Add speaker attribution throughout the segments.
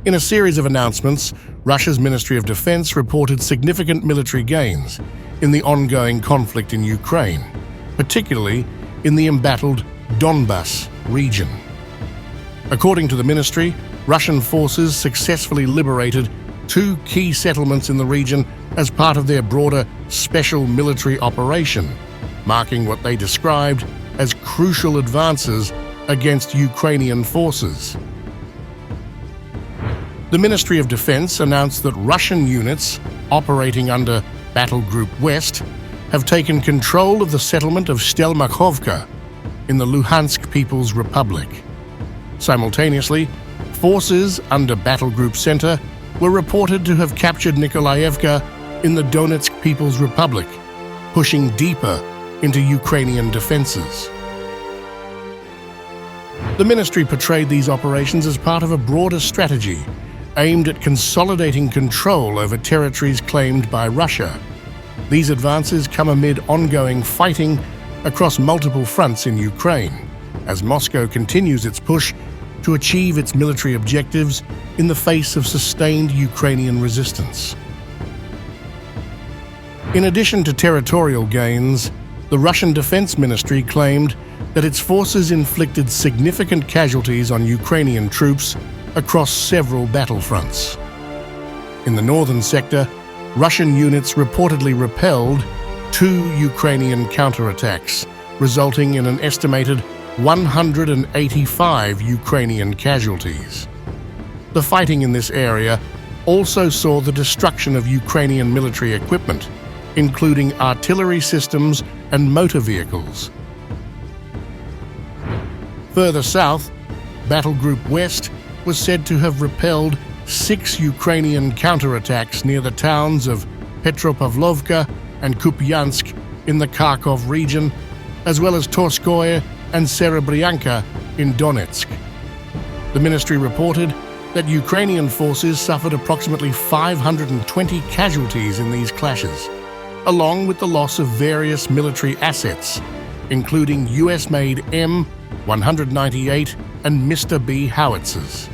Speaker 1: In a series of announcements, Russia's Ministry of Defense reported significant military gains in the ongoing conflict in Ukraine, particularly in the embattled Donbas region. According to the ministry, Russian forces successfully liberated 2 key settlements in the region as part of their broader special military operation, marking what they described as crucial advances against Ukrainian forces. The Ministry of Defense announced that Russian units operating under Battle Group West have taken control of the settlement of Stelmakhovka in the Luhansk People's Republic. Simultaneously, forces under Battle Group Center were reported to have captured Nikolayevka in the Donetsk People's Republic, pushing deeper into Ukrainian defenses. The ministry portrayed these operations as part of a broader strategy aimed at consolidating control over territories claimed by Russia. These advances come amid ongoing fighting across multiple fronts in Ukraine, as Moscow continues its push to achieve its military objectives in the face of sustained Ukrainian resistance. In addition to territorial gains, the Russian Defense Ministry claimed that its forces inflicted significant casualties on Ukrainian troops across several battlefronts. In the northern sector, Russian units reportedly repelled 2 Ukrainian counterattacks, resulting in an estimated 185 Ukrainian casualties. The fighting in this area also saw the destruction of Ukrainian military equipment, including artillery systems and motor vehicles. Further south, Battle Group West was said to have repelled 6 Ukrainian counterattacks near the towns of Petropavlovka and Kupiansk in the Kharkov region, as well as Torskoye and Serebryanka in Donetsk. The ministry reported that Ukrainian forces suffered approximately 520 casualties in these clashes, along with the loss of various military assets, including US-made M198 and Mr. B howitzers.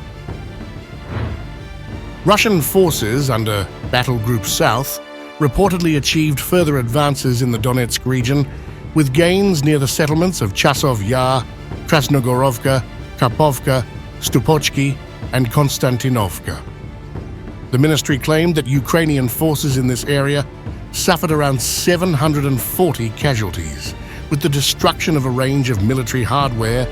Speaker 1: Russian forces under Battle Group South reportedly achieved further advances in the Donetsk region, with gains near the settlements of Chasov Yar, Krasnogorovka, Karpovka, Stupochki, and Konstantinovka. The ministry claimed that Ukrainian forces in this area suffered around 740 casualties, with the destruction of a range of military hardware,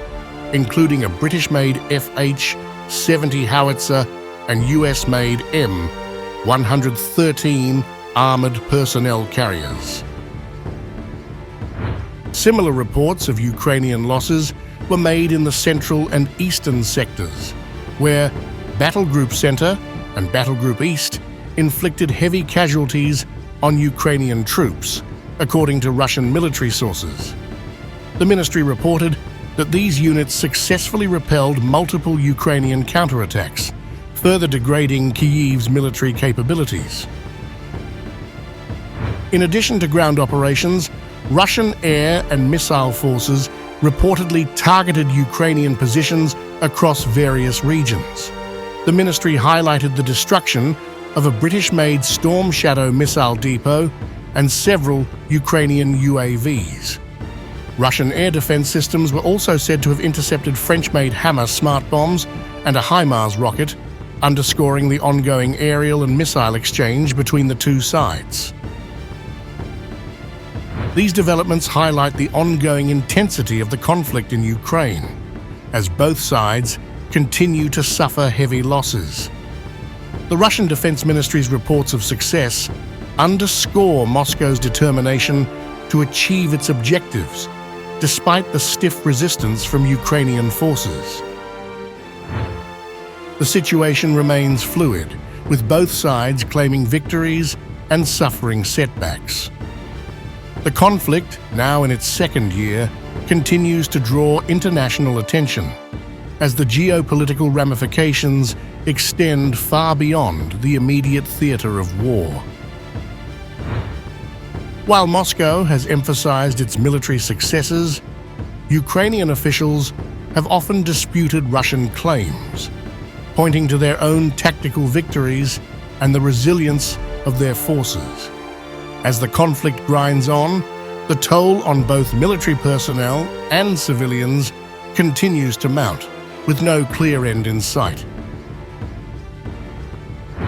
Speaker 1: including a British-made FH-70 howitzer and US-made M113 armored personnel carriers. Similar reports of Ukrainian losses were made in the central and eastern sectors, where Battle Group Center and Battle Group East inflicted heavy casualties on Ukrainian troops, according to Russian military sources. The ministry reported that these units successfully repelled multiple Ukrainian counterattacks, further degrading Kyiv's military capabilities. In addition to ground operations, Russian air and missile forces reportedly targeted Ukrainian positions across various regions. The ministry highlighted the destruction of a British-made Storm Shadow missile depot and several Ukrainian UAVs. Russian air defense systems were also said to have intercepted French-made HIMARS smart bombs and a HIMARS rocket, underscoring the ongoing aerial and missile exchange between the two sides. These developments highlight the ongoing intensity of the conflict in Ukraine, as both sides continue to suffer heavy losses. The Russian Defense Ministry's reports of success underscore Moscow's determination to achieve its objectives, despite the stiff resistance from Ukrainian forces. The situation remains fluid, with both sides claiming victories and suffering setbacks. The conflict, now in its second year, continues to draw international attention, as the geopolitical ramifications extend far beyond the immediate theater of war. While Moscow has emphasized its military successes, Ukrainian officials have often disputed Russian claims. pointing to their own tactical victories and the resilience of their forces. As the conflict grinds on, the toll on both military personnel and civilians continues to mount, with no clear end in sight.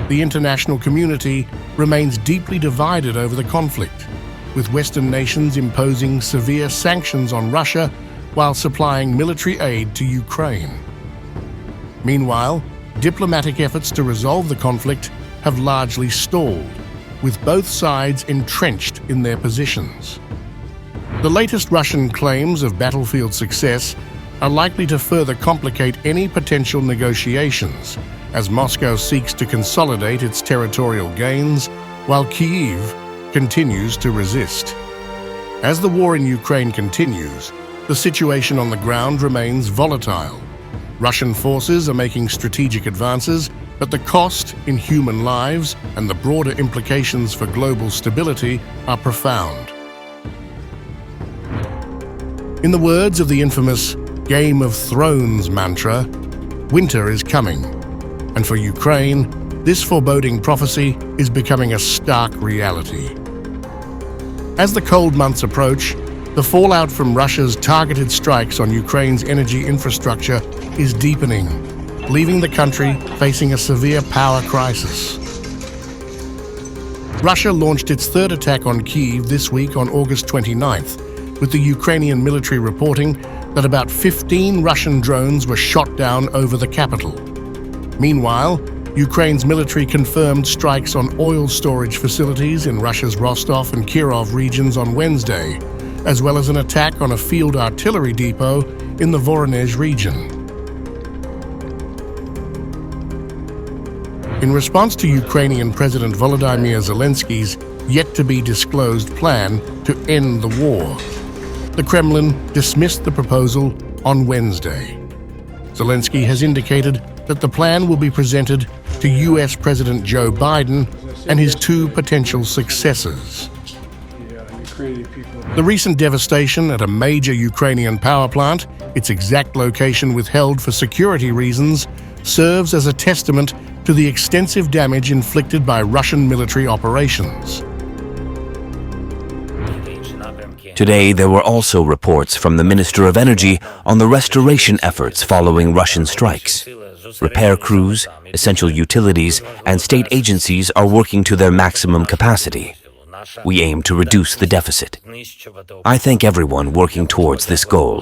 Speaker 1: The international community remains deeply divided over the conflict, with Western nations imposing severe sanctions on Russia while supplying military aid to Ukraine. Meanwhile, diplomatic efforts to resolve the conflict have largely stalled, with both sides entrenched in their positions. The latest Russian claims of battlefield success are likely to further complicate any potential negotiations, as Moscow seeks to consolidate its territorial gains while Kyiv continues to resist. As the war in Ukraine continues, the situation on the ground remains volatile. Russian forces are making strategic advances, but the cost in human lives and the broader implications for global stability are profound. In the words of the infamous Game of Thrones mantra, winter is coming, and for Ukraine, this foreboding prophecy is becoming a stark reality. As the cold months approach, the fallout from Russia's targeted strikes on Ukraine's energy infrastructure is deepening, leaving the country facing a severe power crisis. Russia launched its third attack on Kyiv this week on August 29th, with the Ukrainian military reporting that about 15 Russian drones were shot down over the capital. Meanwhile, Ukraine's military confirmed strikes on oil storage facilities in Russia's Rostov and Kirov regions on Wednesday, as well as an attack on a field artillery depot in the Voronezh region. In response to Ukrainian President Volodymyr Zelensky's yet-to-be-disclosed plan to end the war, the Kremlin dismissed the proposal on Wednesday. Zelensky has indicated that the plan will be presented to US President Joe Biden and his two potential successors. The recent devastation at a major Ukrainian power plant, its exact location withheld for security reasons, serves as a testament to the extensive damage inflicted by Russian military operations.
Speaker 2: Today, there were also reports from the Minister of Energy on the restoration efforts following Russian strikes. Repair crews, essential utilities, and state agencies are working to their maximum capacity. We aim to reduce the deficit. I thank everyone working towards this goal.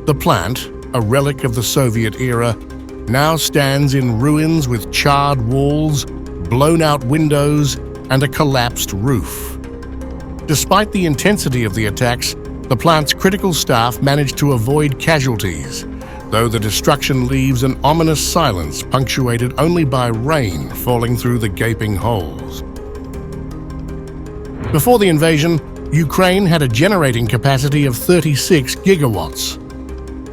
Speaker 1: The plant, a relic of the Soviet era, now stands in ruins with charred walls, blown-out windows, and a collapsed roof. Despite the intensity of the attacks, the plant's critical staff managed to avoid casualties, though the destruction leaves an ominous silence punctuated only by rain falling through the gaping holes. Before the invasion, Ukraine had a generating capacity of 36 gigawatts.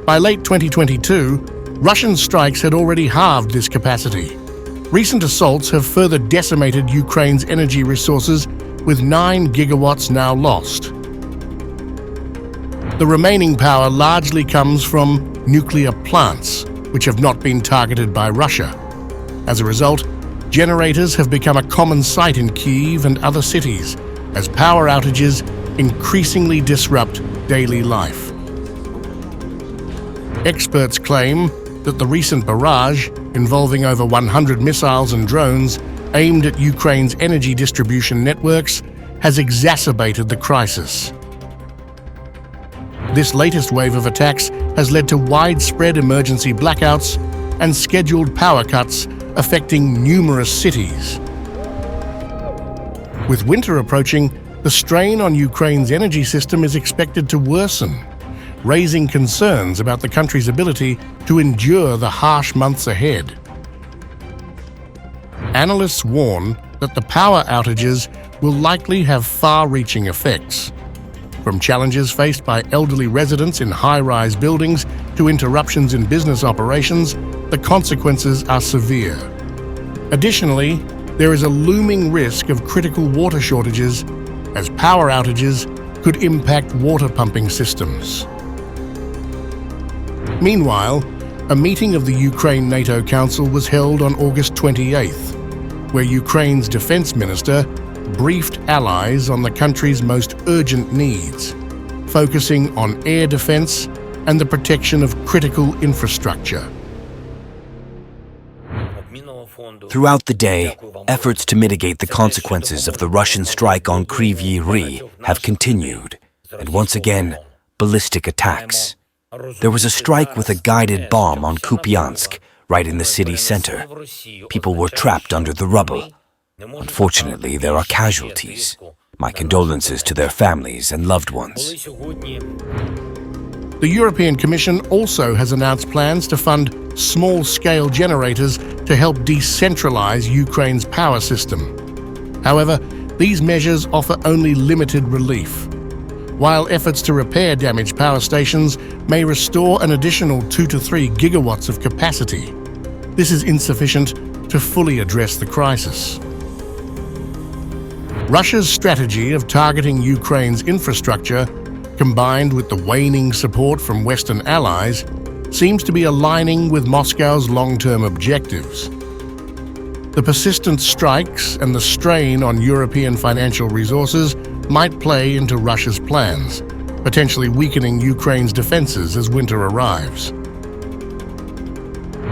Speaker 1: By late 2022, Russian strikes had already halved this capacity. Recent assaults have further decimated Ukraine's energy resources, with 9 gigawatts now lost. The remaining power largely comes from nuclear plants, which have not been targeted by Russia. As a result, generators have become a common sight in Kyiv and other cities, as power outages increasingly disrupt daily life. Experts claim that the recent barrage, involving over 100 missiles and drones aimed at Ukraine's energy distribution networks, has exacerbated the crisis. This latest wave of attacks has led to widespread emergency blackouts and scheduled power cuts affecting numerous cities. With winter approaching, the strain on Ukraine's energy system is expected to worsen, raising concerns about the country's ability to endure the harsh months ahead. Analysts warn that the power outages will likely have far-reaching effects. From challenges faced by elderly residents in high-rise buildings to interruptions in business operations, the consequences are severe. Additionally, there is a looming risk of critical water shortages, as power outages could impact water pumping systems. Meanwhile, A meeting of the Ukraine NATO Council was held on August 28th, where Ukraine's defense minister briefed allies on the country's most urgent needs, focusing on air defense and the protection of critical infrastructure.
Speaker 2: Throughout the day, efforts to mitigate the consequences of the Russian strike on Kryvyi Rih have continued, and once again, ballistic attacks. There was a strike with a guided bomb on Kupiansk, right in the city center. People were trapped under the rubble. Unfortunately, there are casualties. My condolences to their families and loved ones.
Speaker 1: The European Commission also has announced plans to fund small-scale generators to help decentralize Ukraine's power system. However, these measures offer only limited relief. While efforts to repair damaged power stations may restore an additional 2 to 3 gigawatts of capacity, this is insufficient to fully address the crisis. Russia's strategy of targeting Ukraine's infrastructure, combined with the waning support from Western allies, seems to be aligning with Moscow's long-term objectives. The persistent strikes and the strain on European financial resources might play into Russia's plans, potentially weakening Ukraine's defenses as winter arrives.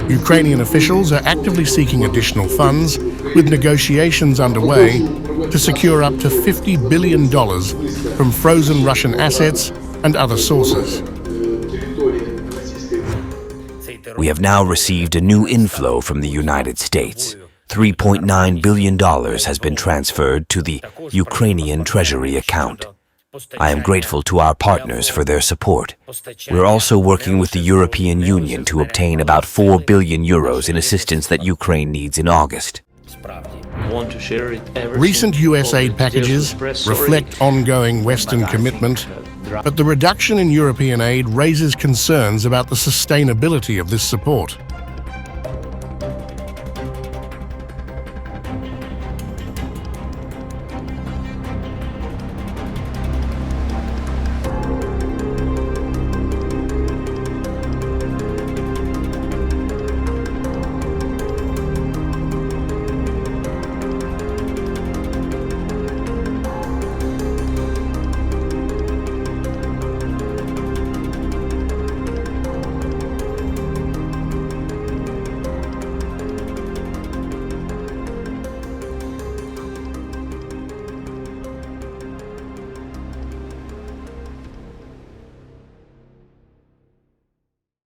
Speaker 1: Ukrainian officials are actively seeking additional funds, with negotiations underway to secure up to $50 billion from frozen Russian assets and other sources.
Speaker 2: We have now received a new inflow from the United States. $3.9 billion has been transferred to the Ukrainian Treasury account. I am grateful to our partners for their support. We're also working with the European Union to obtain about 4 billion euros in assistance that Ukraine needs in August.
Speaker 1: Recent US aid packages reflect ongoing Western commitment, but the reduction in European aid raises concerns about the sustainability of this support.